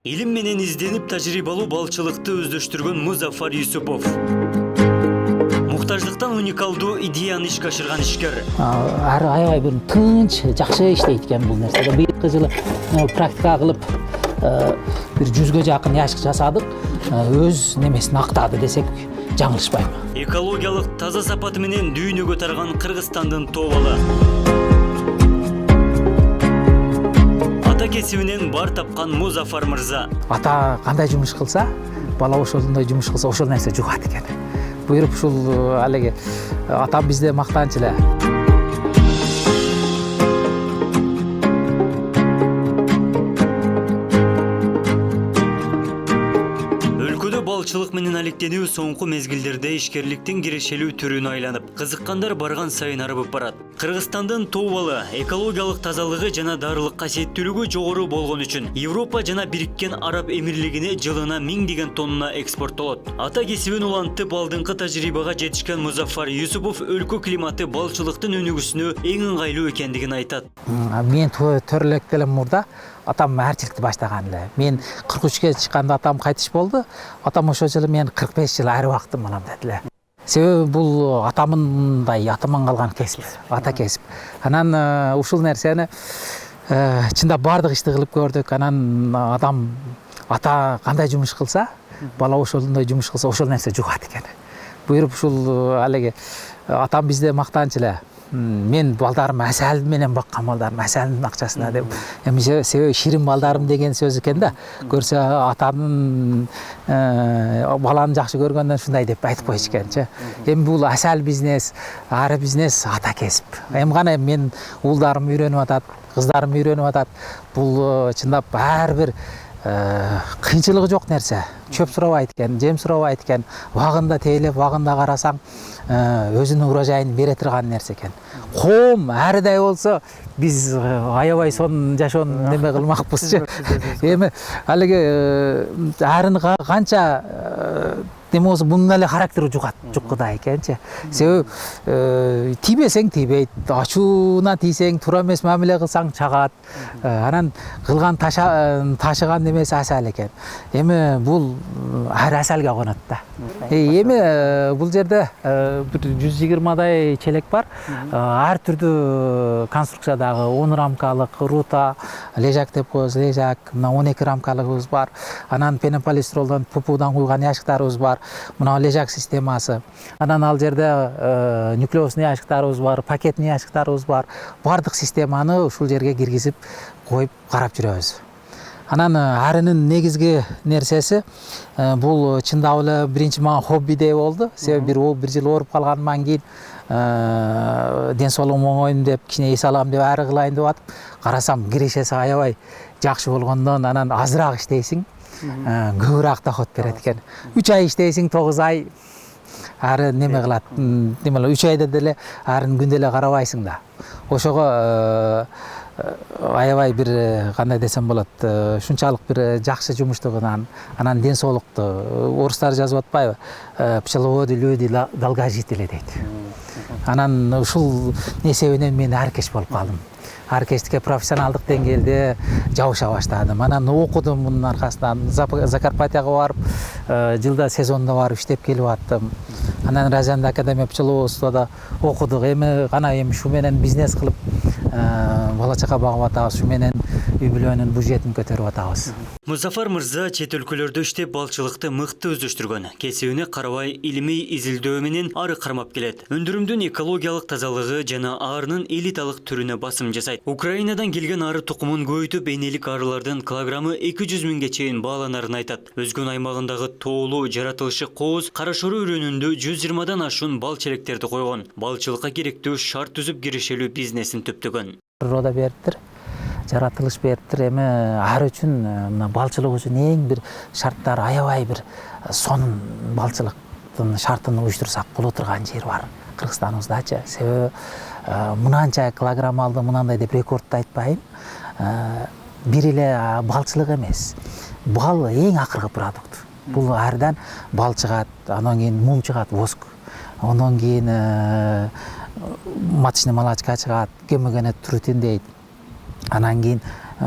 Илим менен изденип тажрыйбалуу балчылыкты өздөштүргөн Музафар Юсупов. Муктаждыктан уникалдуу идеяны ишке ашырган ишкер. Аябай бир тынч, жакшы иштейт экен бул нерсе. Быйылкы жылы практика кылып бир 100га жакын яшык жасадык. Өз немесин актады десек жаңылышпайм. Экологиялык таза сапаты менен дүйнөгө тарган Кыргызстандын тобалы. Ата кесибинен бар тапкан Музафар мырза. Ата кандай жумуш кылса, бала ошондой жумуш кылса, ошол нерсе жугат экен. Буйруп ушул алеги атам бизде мактанчу эле. Балчылык менен алектенүү соңку мезгилдерде ишкерликтин кирешелүү түрүнө айланып, кызыккандар барган сайын арбып барат. Кыргызстандын тобалы экологиялык тазалыгы жана дарылык касиеттүүлүгү жогору болгон үчүн Европа жана Бириккен Араб Эмирлигине жылына 1000 тонна экспорттолот. Ата кесибин улантып алдыңкы тажрыйбага жетишкен Музафар Юсупов өлкө климаты балчылыктын өнүгүүсүнө эң ыңгайлуу экендигин айтат. Мен төрөлөк элем мурда атам ээрчиликти баштаган эле. Мен 43-ке чыкканда атам кайтыш болду. Атам ошол жылы мен 45 жыл ары убактым анан дедиле. Себеби бул атамындай атаман калган кесип, ата кесип. Анан ушул нерсени чындап бардык ишти кылып көрдүк. Анан ата кандай жумуш кылса, бала ошондой жумуш кылса, ошол нерсе жугат экен. Буйруп ушул алеги атам бизде мактанчу эле. Мен балдарым асал менен баккан балдарым асалдын акчасына деп. Эми себеби ширин балдарым деген сөз экен да. Көрсө атанын баланы жакшы көргөндөн ушундай деп айтып койчу экенчи. Эми бул асал бизнес, ары бизнес ата кесип. Эми гана мен уулдарым үйрөнүп атат, кыздарым үйрөнүп атат. Бул чындап ар бир кыйынчылыгы жок нерсе. Чөп сурабайт экен, жем сурабайт экен. Убагында тейлеп, убагында карасаң өзүнүн урожайын бере турган нерсе экен. Коом арыдай болсо биз аябай сонун жашоону неме кылмакпызчы. Эми алиги арын канча неме болсо мунун эле характери жуккудай экенчи. Себеби тийбесең тийбейт, ачууна тийсең, туура эмес мамиле кылсаң чагат. Анан кылган ташыган немеси асал экен. Эми бул ар асалга конот да. Эми бул жерде бир 120дай челек бар. Ар түрдүү конструкциядагы 10 рамкалык, рута, лежак деп коебуз, лежак, мына 12 рамкалыгыбыз бар. Анан пенополистиролдон, пупудан куйган яшыктарыбыз бар. Мына лежак системасы. Анан ал жерде нуклеосный яшыктарыбыз бар, пакетный яшыктарыбыз бар. Бардык системаны ушул жерге киргизип коюп карап жүрөбүз. Анан арынын негизги нерсеси бул чындап эле биринчи мага хоббидей болду. Себеби бир жыл ооруп калганымдан кийин ден соолугум оңоюн деп, кичине эс алам деп ары кылайын деп атып, карасам кирешеси аябай жакшы болгондон анан азыраак иштейсиң, көбүрөөк доход берет экен. 3 ай иштейсиң, 9 ай ары неме кылат. Демек 3 айда деле арын күндө эле карабайсың да. Ошого аябай бир кандай десем болот, шунчалык бир жакшы жумуштугунан, анан ден соолукту орустар жазып атпайбы? Пчеловоды люди долго жить эле дейт. Анан ушул несебинен мен аркеш болуп калдым. Аркештикке профессионалдык деңгээлде жабыша баштадым. Анан окудум мунун аркасынан. Закарпатияга барып, жылда сезонда барып иштеп келип аттым. Анан Разянда академия пчеловодствода окудук. Эми гана ушу менен бизнес кылып, бала чака багып атабыз, ушу менен үй бүлөнүн бюджетин көтөрүп атабыз. Музафар мырза чет өлкөлөрдө иштеп балчылыкты мыкты өздөштүргөн. Кесибине карабай илимий изилдөө менен ары кармап келет. Өндүрүмдүн экологиялык тазалыгы жана арынын элиталык түрүнө басым жасайт. Украинадан келген ары тукумун көбөйтүп, энелик арылардын килограммы 200 миңге чейин бааланарын айтат. Өзгөн аймагындагы тоолуу, жаратылышы кооз, карашору өрөөнүндө 120дан ашуун бал челектерди койгон. Балчылыкка керектүү шарт түзүп кирешелүү бизнесин түптөгөн. Природа бериптир, жаратылыш бериптир. Эми ар үчүн мына балчылык үчүн эң бир шарттар аябай бир сонун балчылыктын шартын уюштурсак боло турган жер бар Кыргызстаныбыздачы. Себеби мынанча килограмм алды, мынандай деп рекордду айтпайм. Бир эле балчылык эмес. Бал эң акыркы продукт. Бул ардан бал чыгат, андан кийин мум чыгат, воск. Андан кийин маточный молочка чыгат, гемогенет трутин дейт. Анан кийин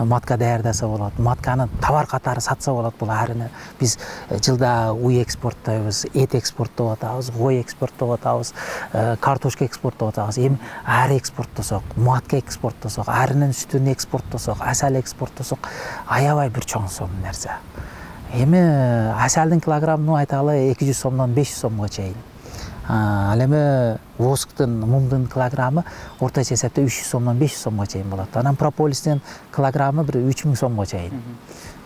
матка даярдаса болот, матканы товар катары сатса болот. Бул арыны биз жылда уй экспорттойбуз, эт экспорттоп атабыз, кой экспорттоп атабыз, картошка экспорттоп атабыз. Эми ары экспорттосок, матка экспорттосок, арынын сүтүн экспорттосок, асал экспорттосок аябай бир чоң сом нерсе. Эми асалдын килограммын айталы 200 сомдон 500 сомго чейин. Ал эми восктын, мумдун килограммы орточо эсепте 300 сомдон 500 сомго чейин болот. Анан прополистин килограммы бир 3000 сомго чейин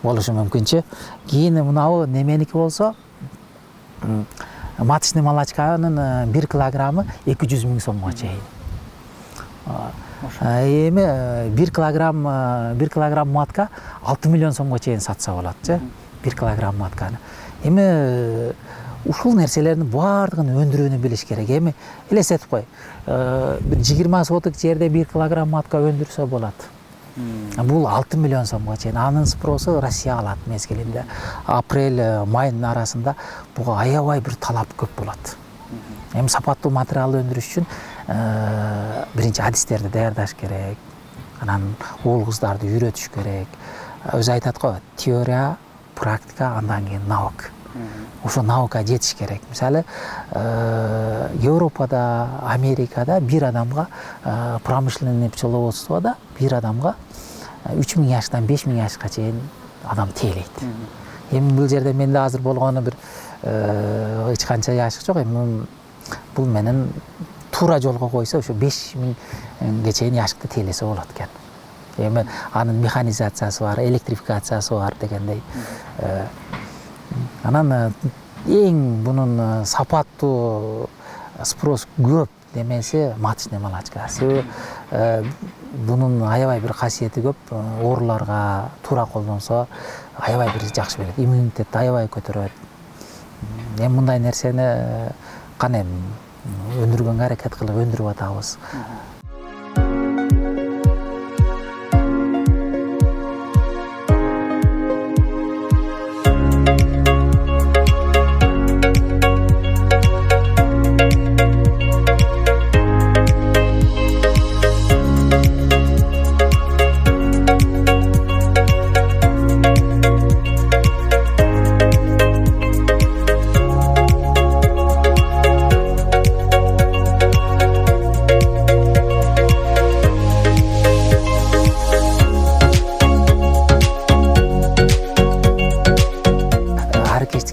болушу мүмкүнчү. Кийин мынабы неменики болсо, маточный молочканын 1 килограммы 200 000 сомго чейин. Эми 1 килограмм матка 6 миллион сомго чейин сатса болот, 1 килограмм матканы. Эми ушул нерселердин баардыгын өндүрүүнү билиш керек. Эми элестетип кой, бир 20 соток жерде 1 килограмм матка өндүрсө болот. Бул 6 миллион сомго чейин. Анын спросу Россия алат мезгилинде. Апрель, майдын арасында буга аябай бир талап көп болот. Эми сапаттуу материал өндүрүш үчүн биринчи адистерди даярдаш керек. Анан уул кыздарды үйрөтүш керек. Өзү айтат го, теория, практика, андан кийин наука. Ошо наука жетиш керек. Мисалы, Европада, Америкада бир адамга промышленный пчеловодствода бир адамга 3000 жаштан 5000 жашка чейин адам тейлейт. Эми бул жерде менде азыр болгону бир эч канча жашык жок. Эми бул менен туура жолго койсо ошо 5000ге чейин жашыкты тейлесе болот экен. Эми анын механизациясы бар, электрификациясы бар дегендей. Анан эң бунун сапаттуу спрос көп демеси маточный молочка. Себеби бунун аябай бир касиети көп. Ооруларга туура колдонсо аябай бир жакшы берет. Иммунитетти аябай көтөрөт. Эми мындай нерсени кане өндүргөнгө аракет кылып өндүрүп атабыз.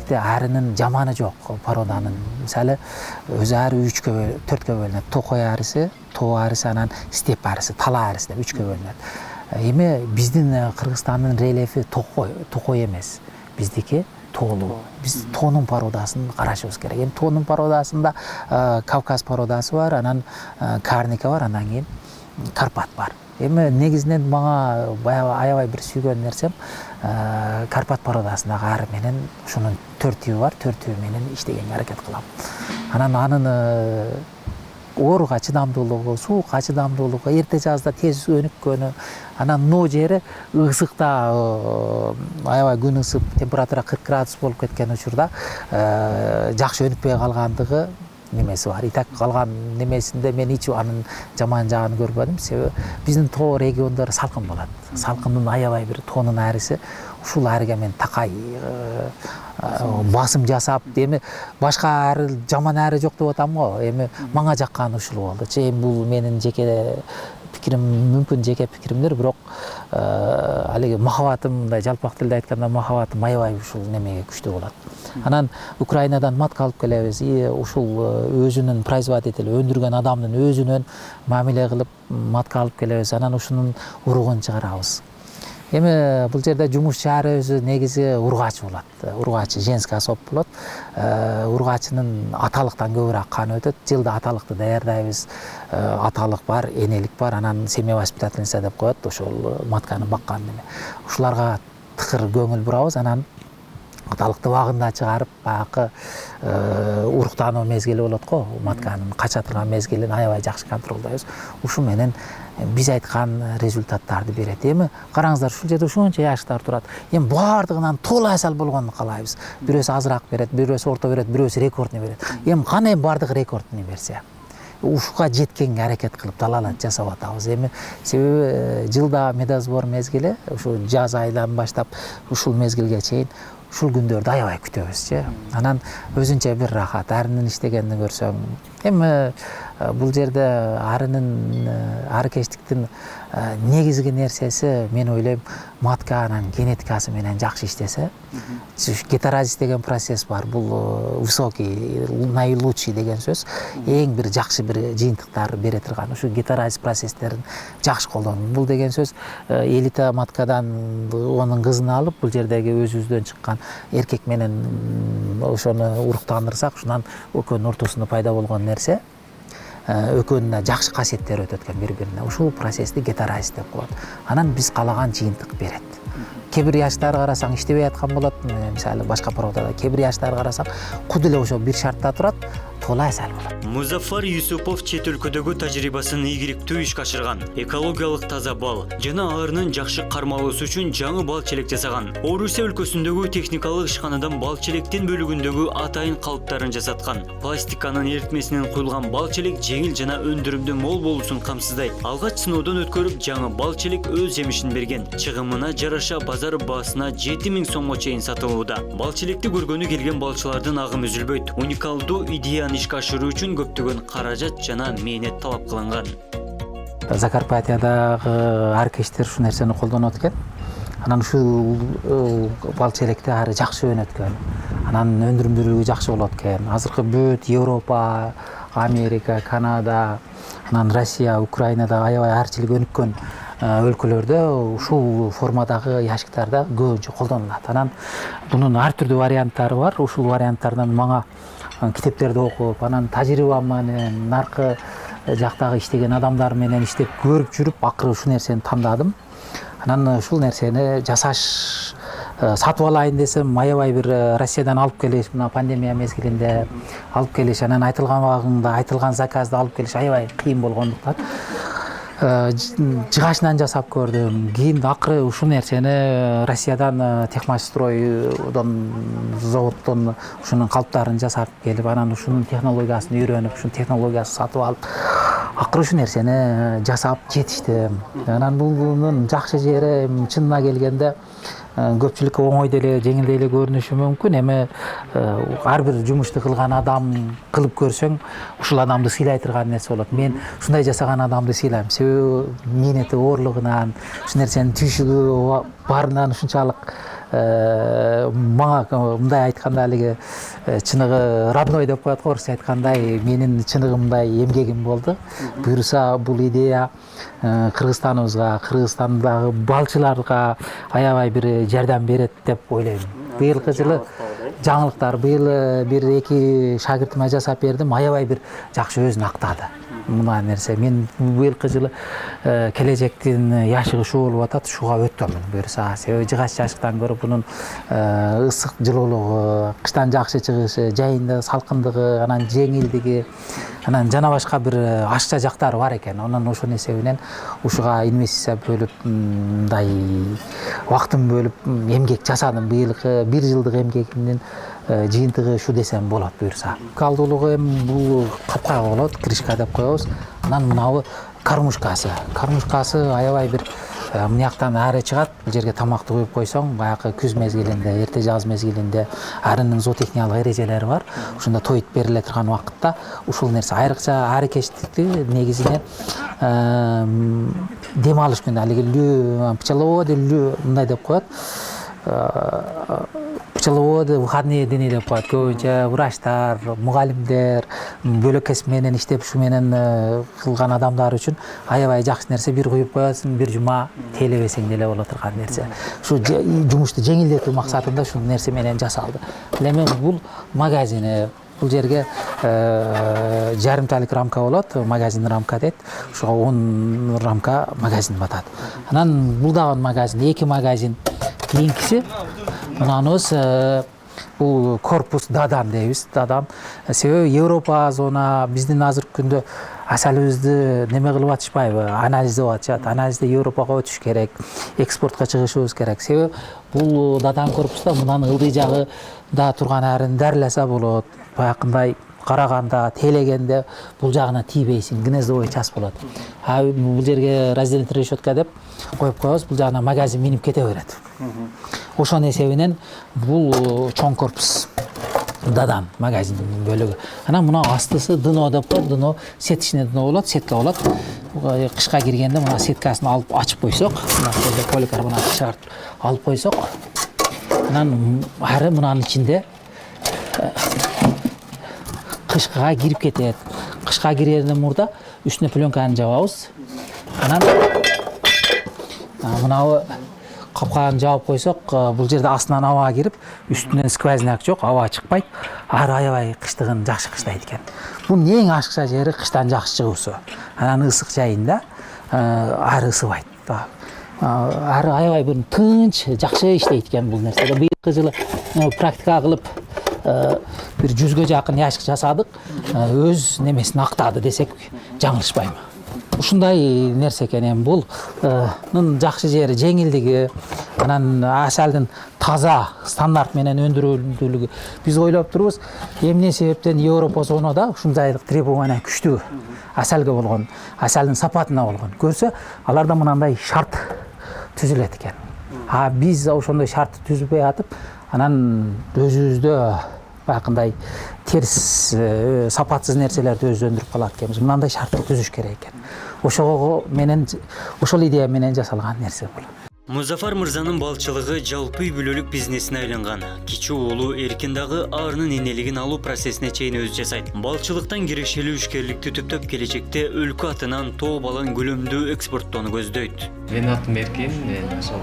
Арынын жаманы жок породанын. Мисалы, өзү ары 3кө, 4кө бөлүнөт. Токой арысы, тоо арысы, анан степ арысы, тала арысы деп 3кө бөлүнөт. Эми биздин Кыргызстандын рельефи токой эмес. Биздики тоолуу. Биз тоонун породасын карашыбыз керек. Эми тоонун породасында Кавказ породасы бар, анан Карника бар, анан кийин Карпат бар. Эми негизинен мага аябай бир сүйгөн нерсем Карпат породасындагы ары менен ушунун 4 тиби бар, 4 тиби менен иштегенге аракет кылам. Анан анын ооруга чыдамдуулугу, суукка чыдамдуулугу, эрте жазда тез өнүккөнү, анан но жери ысыкта аябай күн ысып, температура 40 градус болуп кеткен учурда жакшы өнүкпөй калгандыгы немеси бар. Итак, калган немесинде мен ич анын жаман жагын көрбөдүм. Себеби биздин тоо региондор салкын болот. Салкындын аябай бир тоонун арысы, ушул арыга мен такай басым жасап, эми башка ары жаман ары жок деп атам го. Эми мага жаккан ушул болду. Эми бул менин жеке пикирим, мүмкүн жеке пикиримдер, бирок алиги махабатым, мындай жалпак тилде айтканда махабатым аябай ушул немеге күчтүү болот. Анан Украинадан матка алып келебиз. Ушул өзүнүн производитель, өндүргөн адамдын өзүнөн мамиле кылып матка алып келебиз. Анан ушунун уругун чыгарабыз. Эми бул жерде жумушчу ары өзү негизи ургач болот. Ургач женский особ болот. Ургачынын аталыктан көбүрөөк кан өтөт. Жылда аталыкты даярдайбыз. Аталык бар, энелик бар, анан семья воспитательница деп коет, ошол матканы баккан неме. Ушуларга тыкыр көңүл бурабыз. Анан аталыкты убагында чыгарып, баягы уруктануу мезгили болот го, матканын кача турган мезгилин аябай жакшы контролдойбуз. Ушу менен биз айткан результаттарды берет. Эми караңыздар, ушул жерде ушунча жаштар турат. Эми баардыгынан толук асал болгонун каалайбыз. Бирөөсү азыраак берет, бирөөсү орто берет, бирөөсү рекордный берет. Эми кане баардыгы рекордный берсе? ушуга жеткенге аракет кылып далалат жасап атабыз. Эми себеби жылда медозбор мезгили, ушу жаз айынан баштап ушул мезгилге чейин ушул күндөрдү аябай күтөбүз. Анан өзүнчө бир рахат, арынын иштегенин көрсөң. Эми бул жерде арыкечтиктин негизги нерсеси, мен ойлойм, матканын генетикасы менен жакшы иштесе, гетерозис деген процесс бар. Бул высокий, наилучший деген сөз. Эң бир жакшы бир жыйынтыктар бере турган ушу гетерозис процесстерин жакшы колдонуу. Бул деген сөз элита маткадан онун кызын алып, бул жердеги өзүбүздөн чыккан эркек менен ошону уруктандырсак, ушунан экөөнүн ортосунда пайда болгон нерсе экөөнүнө жакшы касиеттер өтөт экен бири-бирине. Ушул процессти гетерозис деп коет. Анан биз каалаган жыйынтык берет. Кээ бир жаштарды карасаң иштебей аткан болот, мисалы башка проводада. Кээ бир жаштарды карасаң куд эле ошо бир шартта турат, толай сал болот. Музаффар Юсупов чет өлкөдөгү тажрыйбасын ийгиликтүү ишке ашырган. Экологиялык таза бал жана арынын жакшы кармалуусу үчүн жаңы бал челек жасаган. Орусия өлкөсүндөгү техникалык ишканадан бал челектин бөлүгүндөгү атайын калыптарын жасаткан. Пластиканын эритмесинен куюлган бал челек жеңил жана өндүрүмдү мол болуусун камсыздайт. Алгач сыноодон өткөрүп, жаңы бал челек өз жемишин берген. Чыгымына жараша базар баасына 7000 сомго чейин сатылууда. Бал челекти көргөнү келген балчылардын агымы үзүлбөйт. Уникалдуу идеяны ишке ашыруу үчүн көптөгөн каражат жана мээнет талап кылынган. Закарпатиядагы аркештер ушул нерсени колдонот экен. Анан ушул бал челекти ары жакшы өнөт экен. Анан өндүрүмдүүлүгү жакшы болот экен. Азыркы бүт Европа, Америка, Канада, анан Россия, Украинада аябай арчылык өнүккөн өлкөлөрдө ушул формадагы ящиктарда көбүнчө колдонулат. Анан бунун ар түрдүү варианттары бар. Ушул варианттардан мага китептерди окуп, анан тажрыйба менен наркы жактагы иштеген адамдар менен иштеп көрүп жүрүп, акыры ушул нерсени тандадым. Анан ушул нерсени жасаш, сатып алайын десем, аябай бир Россиядан алып келиш, мына пандемия мезгилинде алып келиш, анан айтылган убагында айтылган заказды алып келиш аябай кыйын болгондуктан жыгачынан жасап көрдүм. Кийин акыры ушул нерсени Россиядан Техмашстройдон, заводдон ушунун калыптарын жасап келип, анан ушунун технологиясын үйрөнүп, ушунун технологиясын сатып алып, акыры ушул нерсени жасап жетиштим. Анан бунун жакшы жери чынына келгенде көпчүлүккө оңой деле, жеңил деле көрүнүшү мүмкүн. Эми ар бир жумушту кылган адам кылып көрсөң, ушул адамды сыйлай турган нерсе болот. Мен ушундай жасаган адамды сыйлайм. Себеби мээнети оорлугунан, ушул нерсенин түйшүгү барынан ушунчалык мага мындай айтканда алиги чыныгы родной деп коет го, орусча айткандай, менин чыныгымдай эмгегим болду. Буюрса бул идея Кыргызстаныбызга, Кыргызстандагы балчыларга аябай бир жардам берет деп ойлойм. Быйылкы жылы жаңылыктар, быйыл бир-эки шагиртиме жасап бердим, аябай бир жакшы өзүн актады. Мына нерсе мен быйылкы жылы келечектин яшыгы ушул болуп атат, ушуга өттөмүн буюрса. Себеби жыгач жашыктан көрүп бунун ысык жылуулугу, кыштан жакшы чыгышы, жайында салкындыгы, анан жеңилдиги, анан жана башка бир ашча жактары бар экен. Анан ошонун эсебинен ушуга инвестиция бөлүп, мындай убактын бөлүп эмгек жасадым. Быйылкы 1 жылдык эмгегимдин жыйынтыгы ушу десем болот буюрса. Калдуулугу эми бул капка болот, крышка деп коебуз. Анан мынабы кормушкасы. Кормушкасы аябай бир мынаяктан ары чыгат. Бул жерге тамакты коюп койсоң, баягы күз мезгилинде, эрте жаз мезгилинде арынын зоотехникалык эрежелери бар. Ушунда тоюп бериле турган убакытта ушул нерсе айрыкча арыкечтикти негизинен дем алыш күнү алиги пчеловоды мындай деп коет. Пчеловоды выходные дни деп коет. Көбүнчө врачтар, мугалимдер, бөлөк кесип менен иштеп ушу менен кылган адамдар үчүн аябай жакшы нерсе. Бир куюп коесуң, бир жума тейлебесең деле боло турган нерсе. Ушу жумушту жеңилдетүү максатында ушул нерсе менен жасалды. Эми бул магазин, бул жерге жарымталык рамка болот, магазин рамка дейт. Ушуга 10 рамка магазин батат. Анан бул дагы магазин, 2 магазин кийинкиси мынаныбыз бул корпус дадан дейбиз, дадан. Себеби Европа зона биздин азыркы күндө асалыбызды неме кылып атышпайбы, анализдеп атышат. Анализде Европага өтүш керек, экспортко чыгышыбыз керек. Себеби бул дадан корпуста мынанын ылдый жагында турган арын дарыласа болот. Баягындай караганда, тейлегенде бул жагына тийбейсиң, гнездовой час болот. Бул жерге раздельный решетка деп коюп коебуз, бул жагына магазин минип кете берет. Ошонун эсебинен бул чоң корпус дадан магазин бөлүгү. Анан мына астысы дно деп коет, дно сеточный дно болот, сетка болот. Кышка киргенде мына сеткасын алып ачып койсок, мына поликарбонат чыгартып алып койсок, анан ары мынанын ичинде кышкыга кирип кетет. Кышка киргенден мурда үстүнө пленканы жабабыз. Анан мынабы капканы жаап койсок, бул жерде астынан аба кирип, үстүнөн сквозняк жок, аба чыкпайт. Ары аябай кыштыгын жакшы кыштайт экен. Бунун эң ашыкча жери кыштан жакшы чыгуусу. Анан ысык жайында ары ысыбайт. Ары аябай бир тынч, жакшы иштейт экен бул нерсе. Быйылкы жылы практика кылып бир 100гө жакын ящик жасадык. Өз немесин актады десек жаңылышпайм. Ушундай нерсе экен. Эми бул жакшы жери жеңилдиги, анан асалдын таза стандарт менен өндүрүлдүлүгү. Биз ойлоп турбуз, эмне себептен Европа зонада ушундайлык требования күчтүү асалга болгон, асалдын сапатына болгон көрсө, аларда мынандай шарт түзүлөт экен. Биз ошондой шартты түзбөй атып, анан өзүбүздө баягындай терс сапатсыз нерселерди өзү өндүрүп калат экенбиз. Мындай шартты түзүш керек экен. Ошол идея менен жасалган нерсе бул. Музафар мырзанын балчылыгы жалпы үй бүлөлүк бизнесине айланган. Кичүү уулу эркин дагы арынын энелигин алуу процессине чейин өзү жасайт. Балчылыктан кирешелүү ишкерликти түптөп келечекте өлкө атынан тоо балан көлөмдүү экспорттоону көздөйт. Менин атым Эркин, мен ошол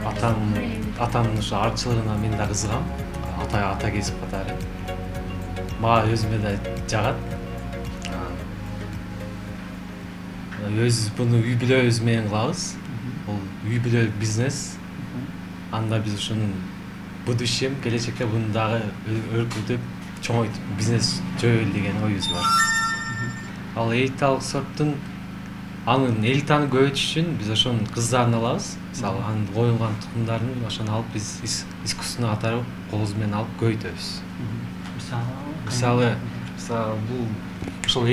атамдын ошо арчылыгына мен да кызыгам. Ата кесип катары. Мага өзүмө да жагат. Буну үй бүлөбүз менен кылабыз. Бул үй бүлөлүк бизнес. Анда биз ушунун будущем келечекте буну дагы өркүндөп чоңойтуп бизнес жойгойлу деген оюбуз бар. Ал элиталык сорттун анын элитаны көбөйтүш үчүн биз ошонун кыздарын алабыз. Мисалы анын коюлган тукумдарын ошону алып биз искусственно катары колубуз менен алып көбөйтөбүз. Мисалы бул ошол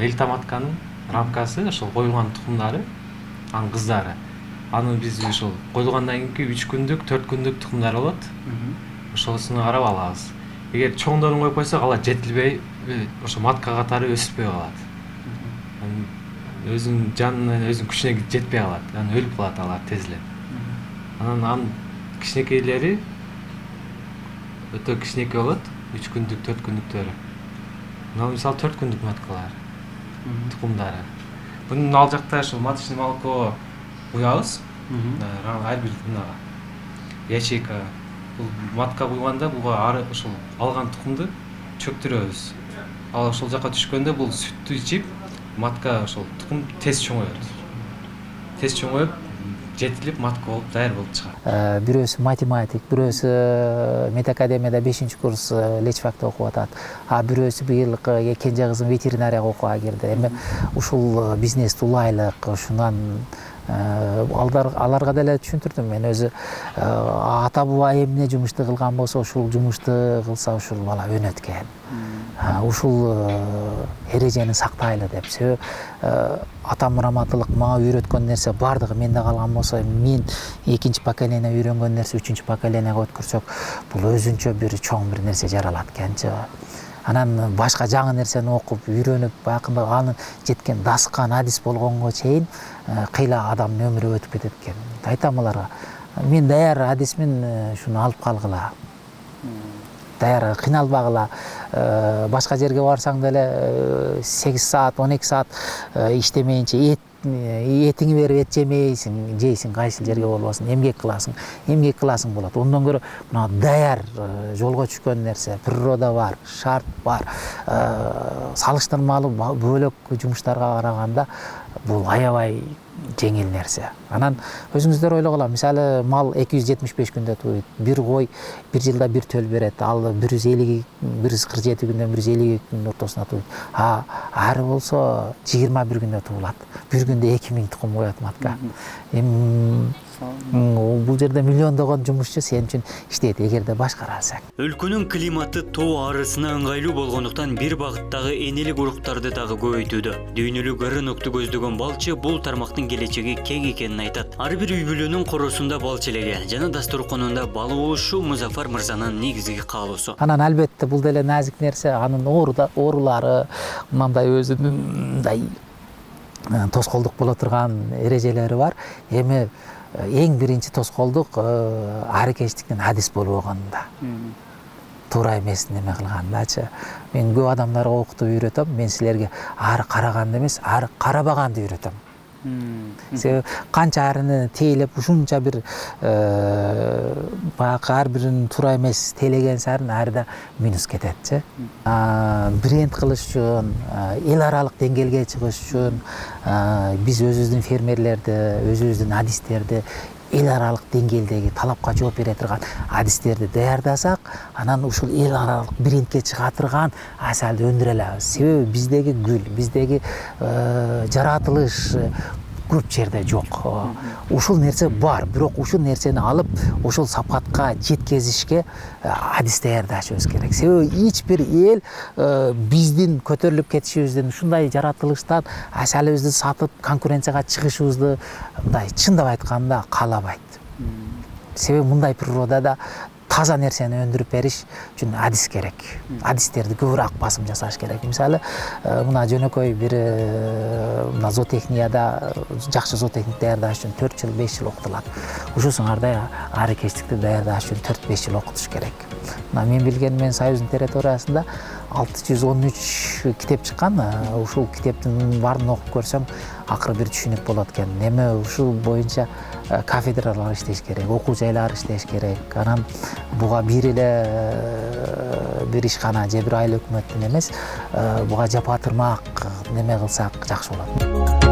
элита матканын рамкасы ошол коюлган тукумдары, анын кыздары. Аны биз ошол коюлгандан кийинки 3 күндүк, 4 күндүк тукумдар болот. Ошосуну карап алабыз. Эгер чоңдорун коюп койсок, алар жетилбей, ошо матка катары өсүпөй калат. Өзүнүн жанына, өзүнүн күчүнө жетпей калат. Анан өлүп калат алар тез эле. Анан кичинекейлери өтө кичинекей болот, 3 күндүк, 4 күндүктөрү. Мына мисалы 4 күндүк маткалар, тукумдары. Бунун ал жакта ошо маточный молоко куябыз. Ар бир мынага ячейка. Бул матка куйганда буга ары ошол алган тукумду чөктүрөбүз. Ал ошол жака түшкөндө бул сүттү ичип, матка ошол тукум тез чоңоет. Тез чоңоюп, жетилип матка болуп даяр болуп чыгат. Бирөөсү математик, бирөөсү медакадемияда 5-курс лечфакта окуп атат. Бирөөсү быйылкы кенже кызым ветеринарияга окууга кирди. Эми ушул бизнести улайлык, ушунан аларга деле түшүндүрдүм. Мен өзү ата буба эмне жумушту кылган болсо, ушул жумушту кылса ушул бала өнөт экен. Ушул эрежени сактайлы деп. Себеби атам раматылык мага үйрөткөн нерсе бардыгы менде калган болсо, мен экинчи поколение үйрөнгөн нерсе үчүнчү поколениеге өткөрсөк, бул өзүнчө бир чоң бир нерсе жаралат экенчи. Анан башка жаңы нерсени окуп, үйрөнүп, баягында анын жеткен даскан адис болгонго чейин кыйла адамдын өмүрү өтүп кетет экен. Айтам аларга, мен даяр адисмин, шуну алып калгыла. Даяр кыйналбагыла. Башка жерге барсаң деле 8 саат, 12 саат иштемейинче этиңи берип эт жемейсиң, жейсиң, кайсыл жерге болбосун, эмгек кыласың болот. Ондон көрө мына даяр жолго түшкөн нерсе, природа бар, шарт бар. Салыштырмалуу бөлөк жумуштарга караганда бул аябай жеңил нерсе. Анан өзүңүздөр ойлогула, мисалы мал 275 күндө тууйт. Бир кой 1 жылда бир төл берет. Ал 147 күндөн 152 күндүн ортосуна тууйт. Ары болсо 21 күндө туулат. 1 күндө 2000 тукум коет матка. Эми бул жерде миллиондогон жумушчу сен үчүн иштейт эгерде башкара алсаң. Өлкөнүн климаты тоо арысына ыңгайлуу болгондуктан бир багыттагы энелик уруктарды дагы көбөйтүүдө. Дүйнөлүк ыры нокту көздөгөн балчы бул тармактын келечеги кең экенин айтат. Ар бир үй бүлөнүн коросунда бал челеги жана дасторконунда бал болушу Музафар мырзанын негизги каалоосу. Анан албетте бул деле назик нерсе, анын оорулары, мындай өзүнүн мындай тоскоолдук боло турган эрежелери бар. Эми эң биринчи тоскоолдук аракечтиктин адис болуп алганында. Туура эмес неме кылгандачы. Мен көп адамдарга окутуп үйрөтөм. Мен силерге ары караганды эмес, ары карабаганды үйрөтөм. Себеби канча арыны тейлеп ушунча бир баягы ар бирин туура эмес тейлеген сарын арыда минус кететчи. Бренд кылыш үчүн, эл аралык деңгээлге чыгыш үчүн биз өзүбүздүн фермерлерди, өзүбүздүн адистерди эл аралык деңгээлдеги талапка жооп бере турган адистерди даярдасак, анан ушул эл аралык брендке чыга турган асалды өндүрө алабыз. Себеби биздеги гүл, биздеги жаратылыш көп жерде жок. Ушул нерсе бар, бирок ушул нерсени алып, ушул сапатка жеткизишке адис даярдашыбыз керек. Себеби эч бир эл биздин көтөрүлүп кетишибиздин, ушундай жаратылыштан асалыбызды сатып конкуренцияга чыгышыбызды мындай чындап айтканда каалабайт. Себеби мындай природада таза нерсени өндүрүп бериш үчүн адис керек. Адистерди көбүрөөк басым жасаш керек. Мисалы, мына жөнөкөй бир мына зоотехнияда жакшы зоотехник даярдаш үчүн 4 жыл, 5 жыл окутулат. Ушул сыңардай аракечтикти даярдаш үчүн 4-5 жыл окутуш керек. Мына мен билген, мен Союздун территориясында 613 китеп чыккан. Ушул китептин баарын окуп көрсөң, акыры бир түшүнүк болот экен. Эми ушул боюнча кафедралар иштеш керек, окуу жайлар иштеш керек. Анан буга бир эле бир ишкана же бир айыл өкмөттүн эмес, буга жапа турмак неме кылсак жакшы болот.